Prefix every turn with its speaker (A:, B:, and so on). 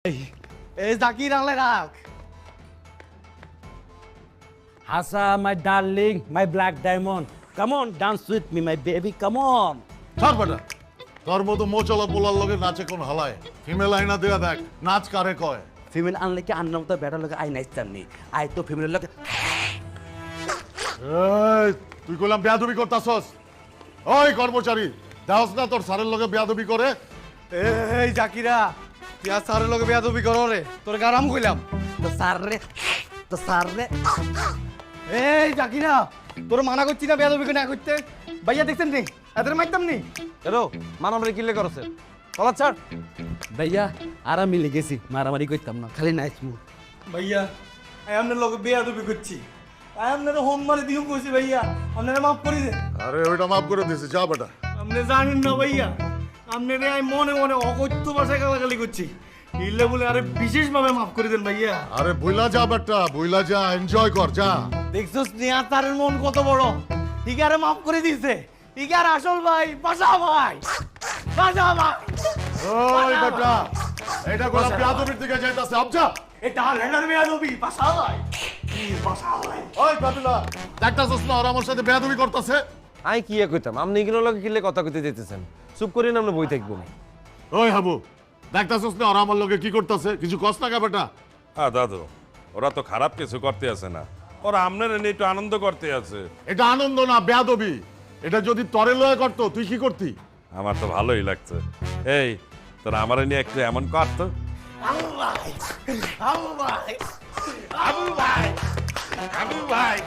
A: Hey, Zakir Alak.
B: Hasa, my darling, my black diamond. Come on, dance with me, my baby. Come on.
C: ছাড় বেটা তোর মতো মোচলা পোলার লগে নাচে কোন হালায় ফিমেল আইনা দেয়া দেখ নাচ কারে কয়
B: Female unlike আন্নার মতো বেটার লোক আই নাচতাম নি আই তো ফিমেল লোক
C: এই তুই কইলাম বেয়াদবি করতাছস ওই কর্মচারী দাওস না তোর স্যারের লগে বেয়াদবি করে
A: এই জাকিরা তুই আর স্যারের লগে বেয়াদবি করো রে তোর গারাম কইলাম
B: তো স্যার রে
A: এই জাকিরা তোর মানা করছি না বেয়াদবি না করতে ভাইয়া দেখছেন নি এদের মাইতাম নি
D: এরো মানবরে কিলে করছে চলা ছাড়
B: ভাইয়া আরা মিলে গেছি মারামারি করতাম না খালি নাচমু
A: ভাইয়া আই আমনের লগে বেয়াদবি করছি আই আমনের হোম মারে দিও কইছি ভাইয়া আপনারা মাফ করে দেন
C: আরে ওইটা মাফ করে দিছি যা বেটা
A: আপনি জানেন না ভাইয়া আপনারে আমি মনে মনে অকথ্য ভাষায় গালাগালি করছি ইল্লে বলে আরে বিশেষভাবে মাফ করে দেন ভাইয়া
C: আরে বুইলা যা বেটা বুইলা যা এনজয় কর যা
A: দেখছস নিয়া তার মন কত বড় ঠিক আরে মাফ করে দিছে ঠিক আর আসল ভাই বাসা ভাই
C: ওই বেটা এটা কইলাম বেয়াদবির দিকে যাইতাছে আবজা
A: এটা লেনার বেয়াদবি বাসা ভাই বাসা ভাই
C: ওই বাদুলা দেখতাছস না ওরা আমার সাথে বেয়াদবি করতাছে
D: আই কি কইতাম আপনি এগুলো লগে কিলে কথা কইতে দিতেছেন চুপ করে না আমরা বই থাকবো না
C: ওই হাবু দেখতাছস না ওরা আমার লগে কি করতাছে কিছু কষ্ট না বেটা
E: হ্যাঁ দাদু ওরা তো খারাপ কিছু করতে আছে না ওরা আপনার এনে একটু আনন্দ করতে আছে
C: এটা আনন্দ না বেয়াদবি এটা যদি তরে লয়ে করতো তুই কি করতি
E: আমার তো ভালোই লাগছে এই তোরা আমার নিয়ে একটু এমন করতো
A: আবু ভাই আবু ভাই আবু ভাই আবু ভাই